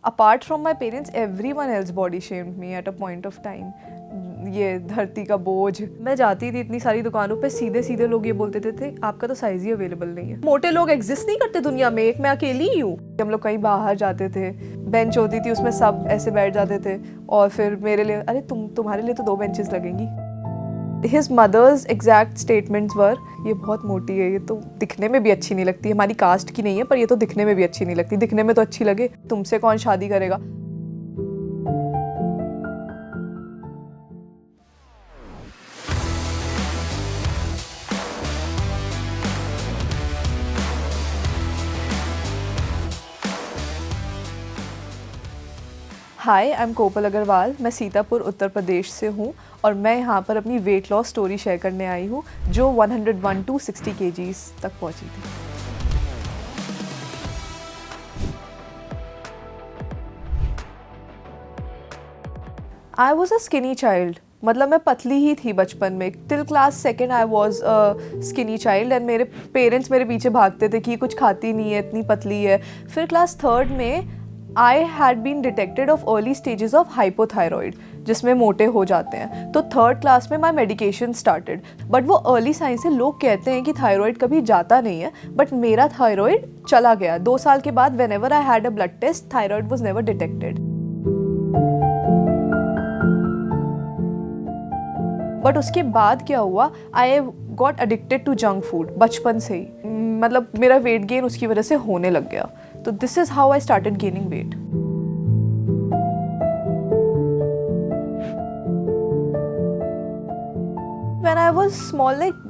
Apart from my parents, everyone else body shamed me at a point of time. ये धरती का बोझ। मैं जाती थी इतनी सारी दुकानों पे, सीधे सीधे लोग ये बोलते थे आपका तो साइज ही अवेलेबल नहीं है। मोटे लोग एग्जिस्ट नहीं करते दुनिया में, एक मैं अकेली ही हूँ। हम लोग कहीं बाहर जाते थे, बेंच होती थी, उसमें सब ऐसे बैठ जाते थे और फिर मेरे लिए अरे तुम्हारे लिए तो 2 बेंचेस लगेंगी। His mother's exact statements were, ये बहुत मोटी है, ये तो दिखने में भी अच्छी नहीं लगती, हमारी कास्ट की नहीं है पर ये तो दिखने में भी अच्छी नहीं लगती, दिखने में तो अच्छी लगे, तुमसे कौन शादी करेगा। हाय, आई एम कोपल अग्रवाल। मैं सीतापुर उत्तर प्रदेश से हूँ और मैं यहाँ पर अपनी वेट लॉस स्टोरी शेयर करने आई हूँ जो 101 to 60 kgs तक पहुँची थी। I was a skinny child, मतलब मैं पतली ही थी बचपन में। Till class 2 I was a skinny child and मेरे पेरेंट्स मेरे पीछे भागते थे कि कुछ खाती नहीं है, इतनी पतली है। फिर क्लास 3 में I had been detected of early stages of hypothyroid, जिसमें मोटे हो जाते हैं। तो 3rd क्लास में माई मेडिकेशन स्टार्टेड, बट वो अर्ली साइन से लोग कहते हैं कि थायराइड कभी जाता नहीं है, बट मेरा थायराइड चला गया 2 साल के बाद। Whenever I had a blood test, thyroid was never detected. But उसके बाद क्या हुआ, I got addicted to junk food बचपन से ही, मतलब मेरा वेट गेन उसकी वजह से होने लग गया। तो this is how I started gaining weight. When I was small, like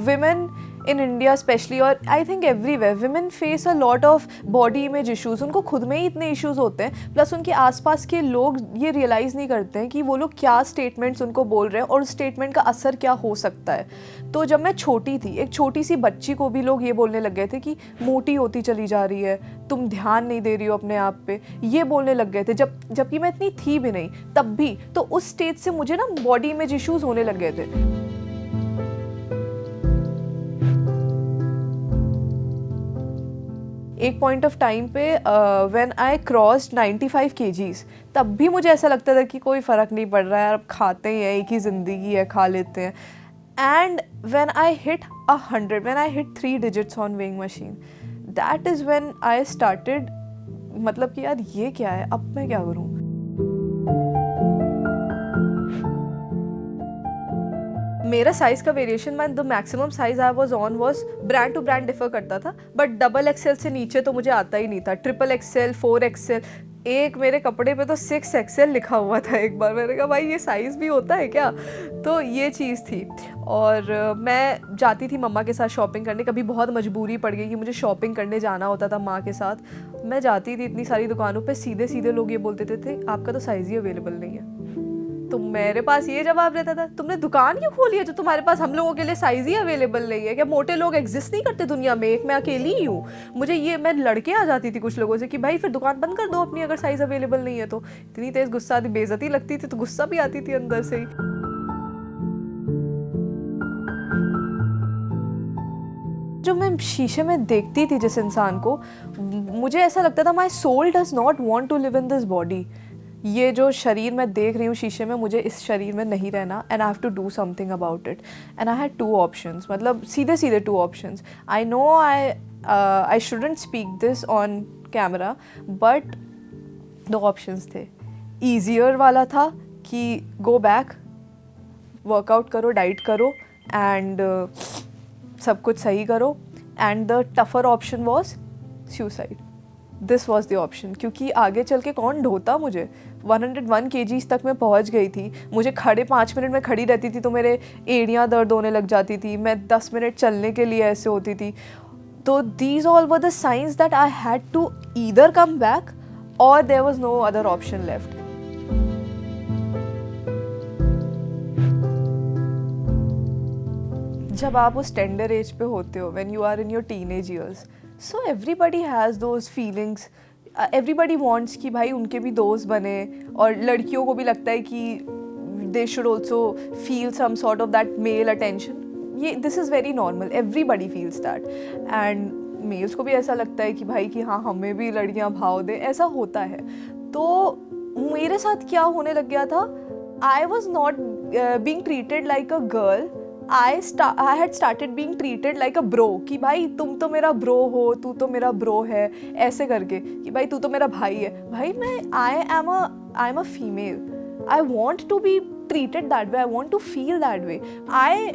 women in India especially, और I think everywhere, women face a lot of body image issues. उनको खुद में ही इतने issues होते हैं, प्लस उनके आसपास के लोग ये रियलाइज़ नहीं करते हैं कि वो लोग क्या स्टेटमेंट्स उनको बोल रहे हैं और उस स्टेटमेंट का असर क्या हो सकता है। तो जब मैं छोटी थी, एक छोटी सी बच्ची को भी लोग ये बोलने लग गए थे कि मोटी होती चली जा रही है, तुम ध्यान नहीं दे रही हो अपने आप पे, ये बोलने लग गए थे। जबकि मैं इतनी थी भी नहीं तब भी। तो उस स्टेज से मुझे ना बॉडी इमेज इश्यूज़ होने लग गए थे। एक पॉइंट ऑफ टाइम पे व्हेन आई क्रॉस्ड 95 kgs, तब भी मुझे ऐसा लगता था कि कोई फ़र्क नहीं पड़ रहा है, अब खाते ही हैं, एक ही ज़िंदगी है, खा लेते हैं। And when I hit 100, when I hit 3 digits on weighing machine, that is when I started, मतलब कि यार ये क्या है, अब मैं क्या करूँ। मेरा साइज़ का वेरिएशन, मैं the maximum size I was on was brand to brand differ करता था, बट XXL से नीचे तो मुझे आता ही नहीं था। XXL, 4XL, एक मेरे कपड़े पे तो 6XL लिखा हुआ था। एक बार मैंने कहा भाई ये साइज़ भी होता है क्या। तो ये चीज़ थी। और मैं जाती थी मम्मा के साथ शॉपिंग करने, कभी बहुत मजबूरी पड़ गई कि मुझे शॉपिंग करने जाना होता था माँ के साथ। मैं जाती थी इतनी सारी दुकानों पे, सीधे सीधे लोग ये बोलते थे आपका तो साइज़ ही अवेलेबल नहीं है। तो मेरे पास ये जवाब रहता था, तुमने दुकान क्यों खोली है जो तुम्हारे पास हम लोगों के लिए साइज ही अवेलेबल नहीं है? क्या मोटे लोग एग्जिस्ट नहीं करते दुनिया में, एक मैं अकेली ही हूँ? मुझे ये, मैं लड़के आ जाती थी कुछ लोगों से कि भाई फिर दुकान बंद कर दो अपनी, अगर साइज अवेलेबल नहीं है तो। इतनी तेज गुस्सा आती, बेइज्जती लगती थी तो गुस्सा भी आती थी अंदर से ही। जो मैं शीशे में देखती थी जिस इंसान को, मुझे ऐसा लगता था my soul does not want to live in this body. ये जो शरीर मैं देख रही हूँ शीशे में, मुझे इस शरीर में नहीं रहना, and I have to do something about it. And I had 2 options, मतलब सीधे सीधे 2 options. I know I shouldn't speak this on camera, but 2 options थे। ईजियर वाला था कि गो बैक, वर्कआउट करो, डाइट करो एंड सब कुछ सही करो, and the tougher option was suicide. This was the option, क्योंकि आगे चल के कौन ढोता मुझे। 101 kgs तक मैं पहुंच गई थी। मुझे खड़े 5 मिनट में खड़ी रहती थी तो मेरे एड़ियाँ दर्द होने लग जाती थी, मैं 10 मिनट चलने के लिए ऐसे होती थी। तो these all were the science that I had to either come back or there was no other option left. जब आप उस टेंडर एज पे होते हो, when you are in your teenage years, so everybody has those feelings, everybody wants कि भाई उनके भी दोस्त बने, और लड़कियों को भी लगता है कि they should also feel some sort of that male attention. ये this is very normal, everybody feels that. And males को भी ऐसा लगता है कि भाई कि हाँ हमें भी लड़कियां भाव दे, ऐसा होता है। तो मेरे साथ क्या होने लग गया था, I was not being treated like a girl, I had started being treated like a bro, कि भाई तुम तो मेरा ब्रो हो, तू तो मेरा ब्रो है, ऐसे करके कि भाई तू तो मेरा भाई है। भाई मैं I am a female, I want to be treated that way, I want to feel that way. I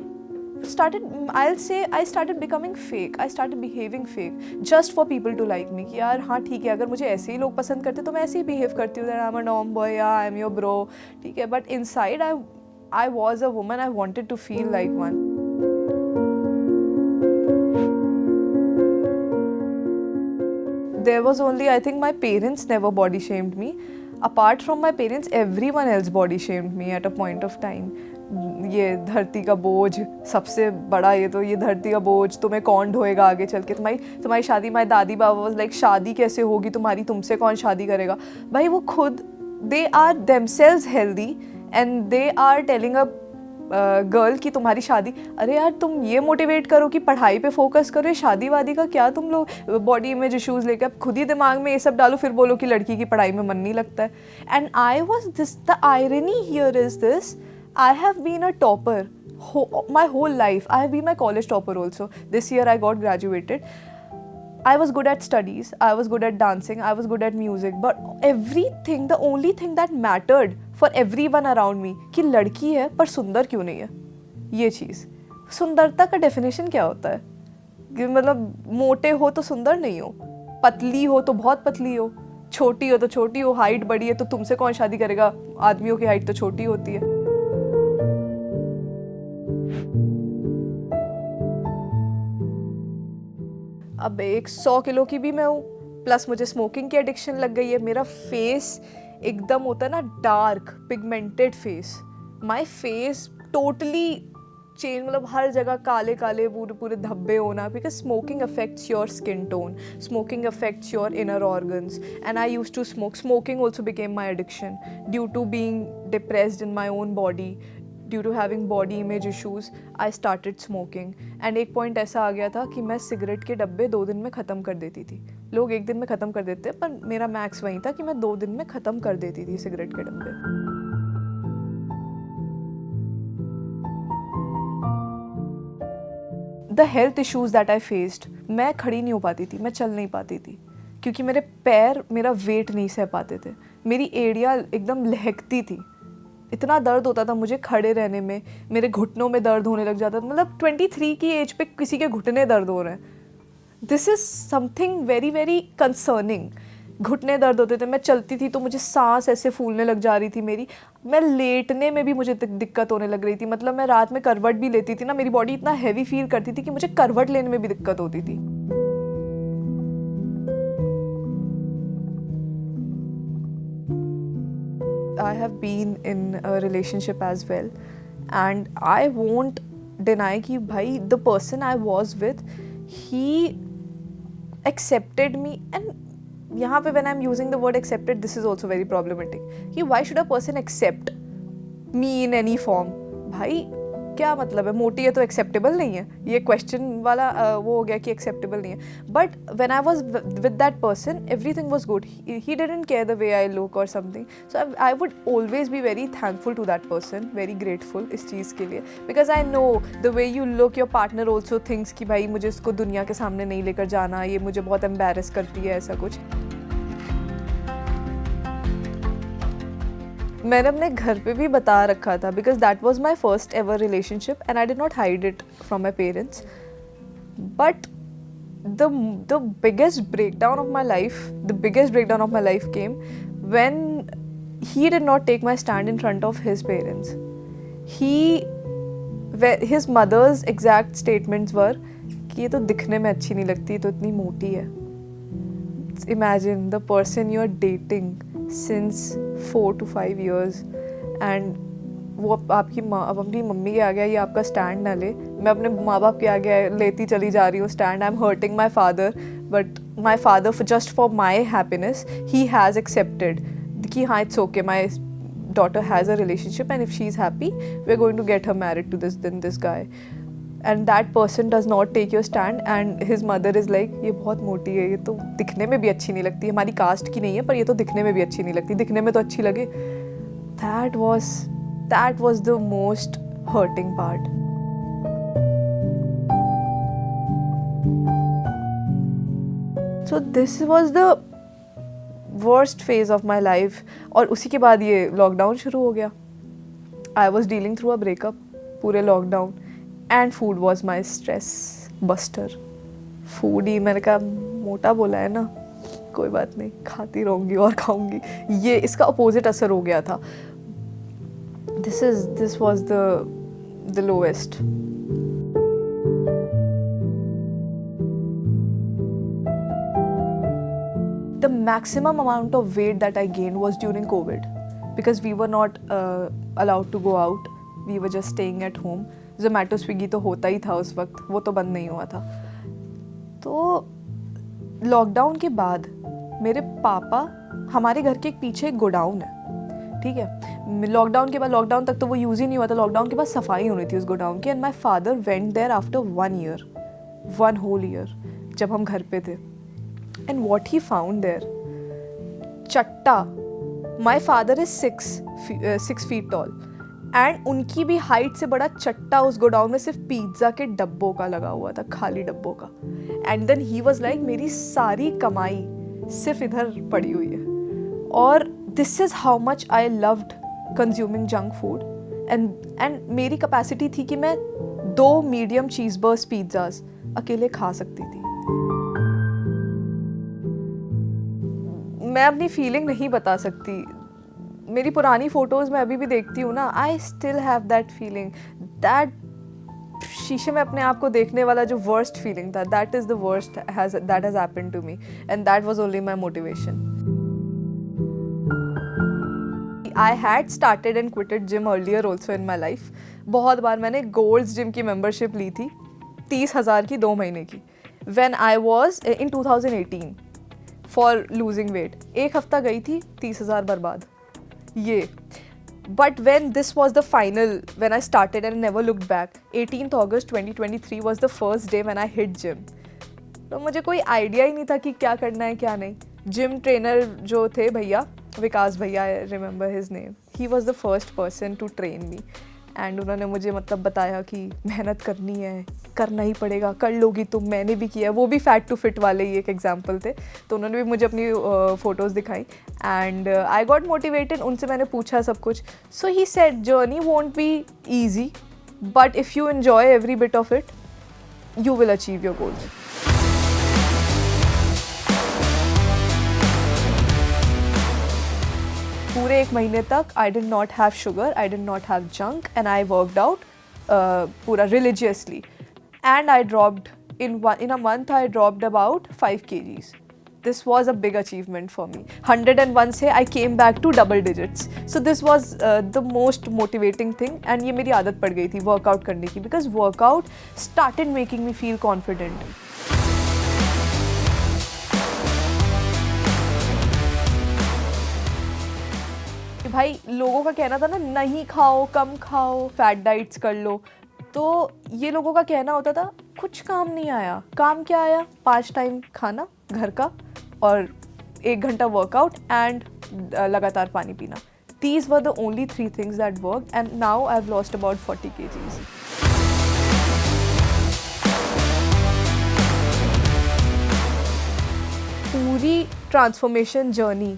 started becoming fake, I started behaving fake just for people to like me, कि यार हाँ ठीक है, अगर मुझे ऐसे ही लोग पसंद करते तो मैं ऐसे ही behave करती हूँ, that I'm a norm boy, yeah I'm your bro, ठीक है, but inside I was a woman, I wanted to feel like one. There was only, I think my parents never body shamed me. Apart from my parents, everyone else body shamed me at a point of time. ये धरती का बोझ सबसे बड़ा, ये धरती का बोझ तुम्हें कौन ढोएगा आगे चल के, तुम्हारी शादी, माई दादी बाबा वाज लाइक शादी कैसे होगी तुम्हारी, तुमसे कौन शादी करेगा। भाई वो खुद they are themselves healthy and they are telling a girl कि तुम्हारी शादी, अरे यार तुम ये मोटिवेट करो कि पढ़ाई पे फोकस करो, शादी वादी का क्या तुम लोग बॉडी इमेज इश्यूज़ लेकर अब खुद ही दिमाग में ये सब डालो, फिर बोलो कि लड़की की पढ़ाई में मन नहीं लगता है। And I was this, the irony here is this, I have been a topper my whole life. I have been my college topper also. This year I got graduated. I was good at studies, I was good at dancing, I was good at music, but everything, the only thing that mattered for everyone around me कि लड़की है पर सुंदर क्यों नहीं है। ये चीज़, सुंदरता का डेफिनेशन क्या होता है कि मतलब मोटे हो तो सुंदर नहीं हो, पतली हो तो बहुत पतली हो, छोटी हो तो छोटी हो, हाइट बड़ी है तो तुमसे कौन शादी करेगा, आदमियों की हाइट तो छोटी होती है। अब 100 किलो की भी मैं हूँ, प्लस मुझे स्मोकिंग की एडिक्शन लग गई है, मेरा फेस एकदम होता है ना dark pigmented face, my face totally change, मतलब हर जगह काले काले पूरे पूरे धब्बे होना, because smoking affects your skin tone, smoking affects your inner organs, and I use to smoke, smoking also became my addiction due to being depressed in my own body, due to having body image issues, I started smoking. And एक point ऐसा आ गया था कि मैं cigarette के डब्बे 2 दिन में ख़त्म कर देती थी। लोग 1 दिन में ख़त्म कर देते, पर मेरा मैक्स वही था कि मैं 2 दिन में ख़त्म कर देती थी सिगरेट के डब्बे। The health issues that I faced, मैं खड़ी नहीं हो पाती थी, मैं चल नहीं पाती थी, क्योंकि मेरे पैर मेरा वेट नहीं सह पाते थे, मेरी एड़ियाँ एकदम लहकती थी, इतना दर्द होता था मुझे खड़े रहने में, मेरे घुटनों में दर्द होने लग जाता था, मतलब 23 की एज पे किसी के घुटने दर्द हो रहे हैं, this is something very very concerning. घुटने दर्द होते थे, मैं चलती थी तो मुझे सांस ऐसे फूलने लग जा रही थी मेरी, मैं लेटने में भी मुझे दिक्कत होने लग रही थी, मतलब मैं रात में करवट भी लेती थी ना, मेरी बॉडी इतना हैवी फील करती थी कि मुझे करवट लेने में भी दिक्कत होती थी। I have been in a relationship as well, and I won't deny कि भाई the person I was with, he accepted me, and यहाँ पे when I'm using the word accepted, this is also very problematic कि why should a person accept me in any form। भाई क्या मतलब है, मोटी है तो एक्सेप्टेबल नहीं है, ये क्वेश्चन वाला वो हो गया कि एक्सेप्टेबल नहीं है। But when I was with that person everything was good, he didn't care the way I look or something, so I would always be very thankful to that person, very grateful इस चीज़ के लिए, because I know the way you look, your partner also thinks कि भाई मुझे इसको दुनिया के सामने नहीं लेकर जाना, ये मुझे बहुत एम्बेरस करती है, ऐसा कुछ। मैंने अपने घर पे भी बता रखा था, because that was my first ever relationship and I did not hide it from my parents, but the biggest breakdown of my life came when he did not take my stand in front of his parents. His mother's exact statements were कि ये तो दिखने में अच्छी नहीं लगती, तो इतनी मोटी है। Imagine the person you're dating since 4 to 5 years and वो अब अपनी मम्मी के आगे ये आपका स्टैंड ना ले, मैं अपने माँ बाप के आगे लेती चली जा रही हूँ stand, I am hurting my father, but my father just for my happiness he has accepted कि हाँ it's okay, my daughter has a relationship and if she's happy we're going to get her married to this guy. and that person does not take your stand and his mother is like ये बहुत मोटी है, ये तो दिखने में भी अच्छी नहीं लगती, हमारी कास्ट की नहीं है पर ये तो दिखने में भी अच्छी नहीं लगती, दिखने में तो अच्छी लगे. That was the most hurting part. So this was the worst phase of my life. और उसी के बाद ये लॉकडाउन शुरू हो गया. I was dealing through a breakup, पूरे lockdown, and food was my stress buster. Food ही, मैंने कहा मोटा बोला है ना, कोई बात नहीं, खाती रहूँगी और खाऊंगी. ये इसका अपोजिट असर हो गया था. This was the lowest. The maximum amount of weight that I gained was during COVID because we were not allowed to go out. We were just staying at home. Zomato, Swiggy तो होता ही था उस वक्त, वो तो बंद नहीं हुआ था. तो लॉकडाउन के बाद मेरे पापा, हमारे घर के पीछे एक गोडाउन है, ठीक है. लॉकडाउन के बाद, लॉकडाउन तक तो वो यूज़ ही नहीं हुआ था, लॉकडाउन के बाद सफाई होनी थी उस गोडाउन की. And my father went there after 1 whole year जब हम घर पे थे. And what he found there, चट्टा. My father is 6 feet tall, and उनकी भी हाइट से बड़ा चट्टा उस गोडाउन में सिर्फ पिज्ज़ा के डब्बों का लगा हुआ था, खाली डब्बों का. And then he was like, मेरी सारी कमाई सिर्फ इधर पड़ी हुई है. और this is how much I loved consuming junk food. And मेरी कैपेसिटी थी कि मैं 2 मीडियम चीज़ बर्स पिज्ज़ाज अकेले खा सकती थी. मैं अपनी फीलिंग नहीं बता सकती. मेरी पुरानी फ़ोटोज़ मैं अभी भी देखती हूँ ना, I still have that feeling. That शीशे में अपने आप को देखने वाला जो वर्स्ट फीलिंग था, that is the worst that has happened to me, and that was only my motivation. I had started and quitted gym earlier also in my life. बहुत बार मैंने गोल्ड्स जिम की मेम्बरशिप ली थी, 30,000 की 2 महीने की, when I was in 2018 for losing weight. 1 हफ्ता गई थी, 30,000 बर्बाद. ये but when this was the final, when I started and never looked back. 18th August 2023 was the first day when I hit gym. तो मुझे कोई आइडिया ही नहीं था कि क्या करना है क्या नहीं. जिम ट्रेनर जो थे भैया, विकास भैया, I remember his name, he was the first person to train me. And उन्होंने मुझे मतलब बताया कि मेहनत करनी है, करना ही पड़ेगा, कर लोगी तुम. मैंने भी किया. वो भी फैट टू फिट वाले ही एक एग्जांपल थे, तो उन्होंने भी मुझे अपनी फ़ोटोज़ दिखाई एंड आई गॉट मोटिवेटेड. उनसे मैंने पूछा सब कुछ. So he said journey won't be easy, but if you enjoy every bit of it you will achieve your goals. पूरे 1 महीने तक I did not have sugar, I did not have junk, and I worked out पूरा religiously. And I dropped in a month. I dropped about 5 kgs. This was a big achievement for me. 101 से I came back to double digits. So this was the most motivating thing. And ये मेरी आदत पड़ गई थी workout करने की, because workout started making me feel confident. भाई लोगों का कहना था ना, नहीं खाओ, कम खाओ, फैट डाइट्स कर लो. तो ये लोगों का कहना होता था, कुछ काम नहीं आया. काम क्या आया? 5 टाइम खाना घर का और 1 घंटा वर्कआउट एंड लगातार पानी पीना. These were the only 3 things that worked, and now I've lost about 40 kgs. पूरी transformation journey,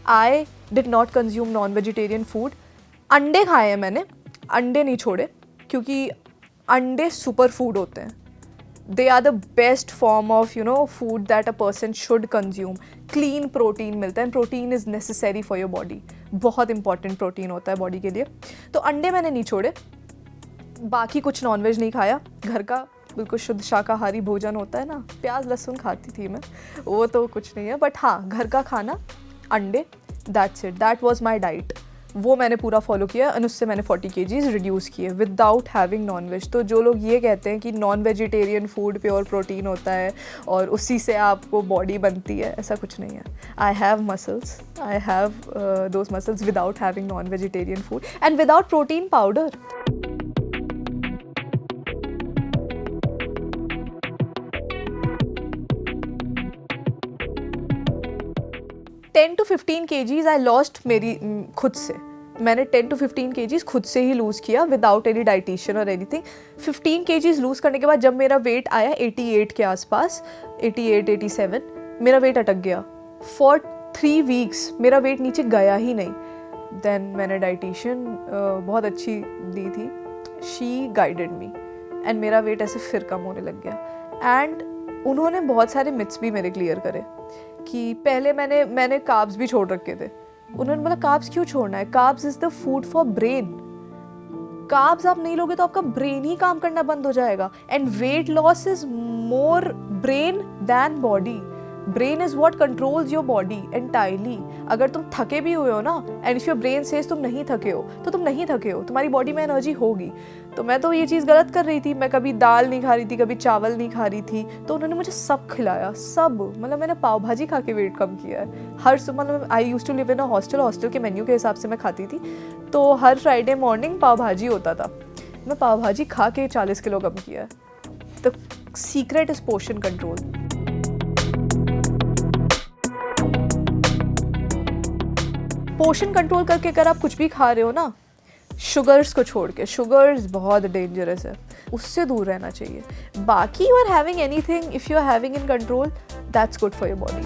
I did not consume non-vegetarian food. अंडे खाए हैं मैंने, अंडे नहीं छोड़े, क्योंकि अंडे सुपर फूड होते हैं. They are the best form of food that a person should consume. Clean protein मिलता है, protein is necessary for your body. बहुत इंपॉर्टेंट प्रोटीन होता है बॉडी के लिए. तो अंडे मैंने नहीं छोड़े. बाकी कुछ नॉनवेज नहीं खाया. घर का बिल्कुल शुद्ध शाकाहारी भोजन होता है ना, प्याज लहसुन खाती थी मैं, वो तो कुछ नहीं है. बट हाँ, घर का खाना, अंडे, that's it. That was my diet. वो मैंने पूरा फॉलो किया और उससे मैंने 40 kgs रिड्यूस किए विदाउट हैविंग नॉन वेज. तो जो लोग ये कहते हैं कि non vegetarian food pure protein होता है और उसी से आपको बॉडी बनती है, ऐसा कुछ नहीं है. I have muscles, I have those muscles without having non vegetarian food and without protein powder. 10 to 15 kgs I lost मेरी खुद से। मैंने 10 to 15 kgs खुद से ही लूज़ किया विदाउट एनी डाइटिशियन और एनीथिंग। 15 kgs लूज़ करने के बाद जब मेरा वेट आया 88 के आसपास, 88 87, मेरा वेट अटक गया। फॉर 3 weeks मेरा वेट नीचे गया ही नहीं। देन मैंने डाइटिशियन बहुत अच्छी दी थी, शी गाइडेड मी एंड मेरा वेट ऐसे फिर कम होने लग गया। एंड उन्होंने बहुत सारे मिथ्स भी मेरे क्लियर करे कि पहले मैंने कार्ब्स भी छोड़ रखे थे। उन्होंने बोला कार्ब्स क्यों छोड़ना है, carbs is the food for brain. Carbs आप नहीं लोगे तो आपका ब्रेन ही काम करना बंद हो जाएगा। And weight loss is more brain than body. Brain is what controls your body entirely. अगर तुम थके भी हुए हो ना, and if your brain says तुम नहीं थके हो तो तुम नहीं थके हो, तुम्हारी बॉडी में एनर्जी होगी। तो मैं तो ये चीज़ गलत कर रही थी, मैं कभी दाल नहीं खा रही थी, कभी चावल नहीं खा रही थी। तो उन्होंने मुझे सब खिलाया, सब। मतलब मैंने पाव भाजी खा के वेट कम किया है। हर मतलब I use to live in a hostel, hostel के मेन्यू के हिसाब से मैं खाती थी। तो हर फ्राइडे मॉर्निंग पाव भाजी होता था, मैं पाव भाजी खा के 40 किलो कम किया है। The secret is portion control. Portion control करके अगर आप कुछ भी खा रहे हो ना, शुगर्स को छोड़ के, शुगर्स बहुत डेंजरस है, उससे दूर रहना चाहिए। बाकी you are having anything, if you are having in control, that's good for your body.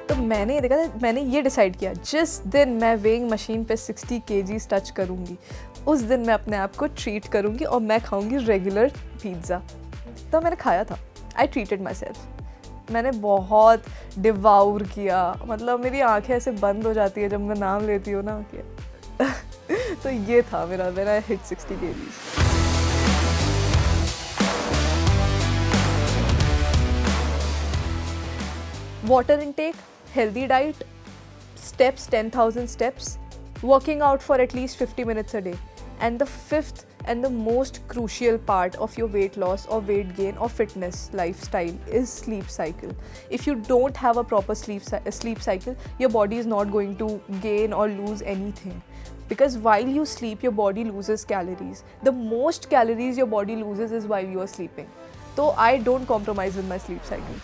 तो मैंने देखा था, मैंने ये डिसाइड किया जिस दिन मैं वेइंग मशीन पे 60 kgs टच करूँगी उस दिन मैं अपने आप को ट्रीट करूँगी और मैं खाऊँगी रेगुलर पिज़्ज़ा। तो मैंने खाया था, आई ट्रीटेड माई सेल्फ। मैंने बहुत डिवाउर किया, मतलब मेरी आंखें ऐसे बंद हो जाती है जब मैं नाम लेती हूँ ना कि तो ये था मेरा hit 60 kgs। Water intake, healthy diet, steps 10,000 steps, working out for at least 50 minutes a day. And the fifth and the most crucial part of your weight loss or weight gain or fitness lifestyle is sleep cycle. If you don't have a proper sleep cycle, your body is not going to gain or lose anything. Because while you sleep, your body loses calories. The most calories your body loses is while you are sleeping. So I don't compromise with my sleep cycle.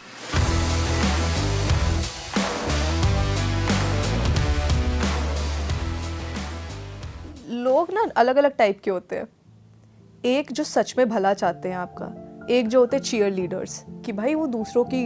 लोग ना अलग अलग type के होते हैं। एक जो सच में भला चाहते हैं आपका, एक जो होते हैं चीयर लीडर्स कि भाई वो दूसरों की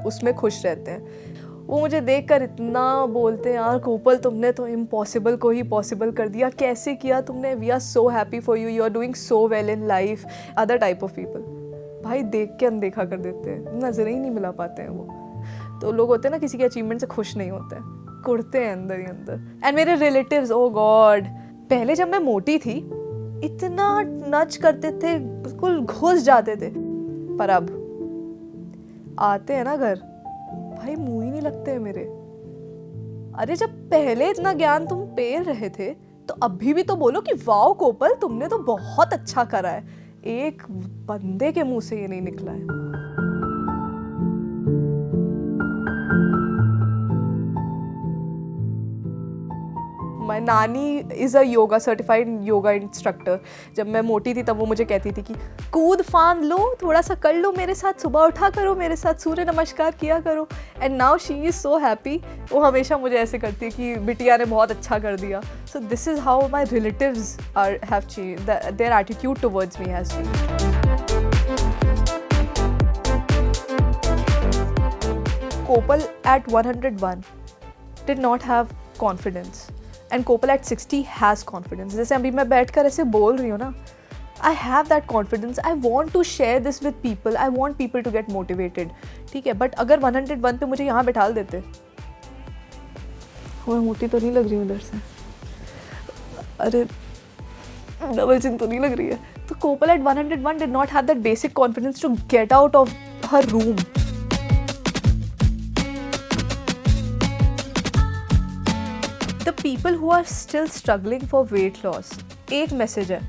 उसमें खुश रहते हैं। वो मुझे देखकर इतना बोलते हैं, यार कोपल तुमने तो इम्पॉसिबल को ही पॉसिबल कर दिया, कैसे किया तुमने, we are so happy for you, you are doing so well in life. Other type of people भाई देख के अनदेखा कर देते हैं, नजरें ही नहीं मिला पाते हैं वो। तो लोग होते हैं ना किसी के अचीवमेंट से खुश नहीं होते हैं, कुड़ते हैं अंदर ही अंदर। एंड मेरे रिलेटिव्स, ओ गॉड, पहले जब मैं मोटी थी इतना नच करते थे, बिल्कुल घुस जाते थे। पर अब आते हैं ना घर, भाई मुंह ही नहीं लगते हैं मेरे। अरे जब पहले इतना ज्ञान तुम पेल रहे थे तो अभी भी तो बोलो कि वाओ कोपल तुमने तो बहुत अच्छा करा है। एक बंदे के मुंह से ये नहीं निकला है। My नानी is a yoga certified yoga instructor. जब मैं मोटी थी तब वो मुझे कहती थी कि कूद फांद लो, थोड़ा सा कर लो मेरे साथ, सुबह उठा करो मेरे साथ, सूर्य नमस्कार किया करो। And now she is so happy. वो हमेशा मुझे ऐसे करती है कि बिटिया ने बहुत अच्छा कर दिया। So this is how my relatives have changed, their attitude towards me has changed. Kopal at 101 did not have confidence and Kopal at 60 has confidence. जैसे अभी मैं बैठकर ऐसे बोल रही हूँ ना, I have that confidence. I want to share this with people. I want people to get motivated. ठीक है, but अगर 101 पे मुझे यहाँ बैठा देते, मैं मोटी तो नहीं लग रही हूँ उधर से, अरे डबल चिन तो नहीं लग रही है। तो Kopal at 101 did not have that basic confidence to get out of her room. The people who are still struggling for weight loss, एक मैसेज है,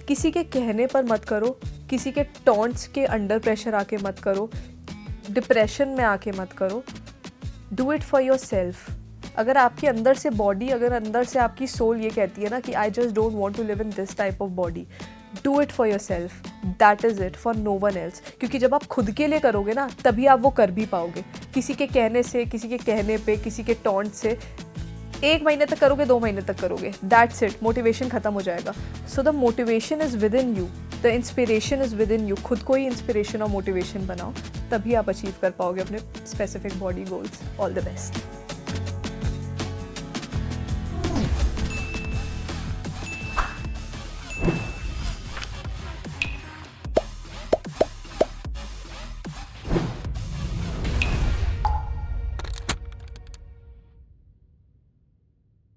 किसी के कहने पर मत करो, किसी के टॉन्ट्स के अंडर प्रेशर आके मत करो, डिप्रेशन में आके मत करो। Do it for your self. अगर आपके अंदर से बॉडी, अगर अंदर से आपकी सोल ये कहती है ना कि I just don't want to live in this type of body, do it for yourself, that is it, for no one else. क्योंकि जब आप खुद के लिए करोगे ना, तभी आप वो कर भी पाओगे। किसी के कहने से, किसी के कहने पे, किसी के टॉन्ट से 1 महीने तक करोगे, 2 महीने तक करोगे, दैट्स इट, मोटिवेशन ख़त्म हो जाएगा। So the motivation is with in you, the inspiration is with in you. खुद को ही इंस्पिरेशन और मोटिवेशन बनाओ, तभी आप अचीव कर पाओगे अपने specific body goals. All the best.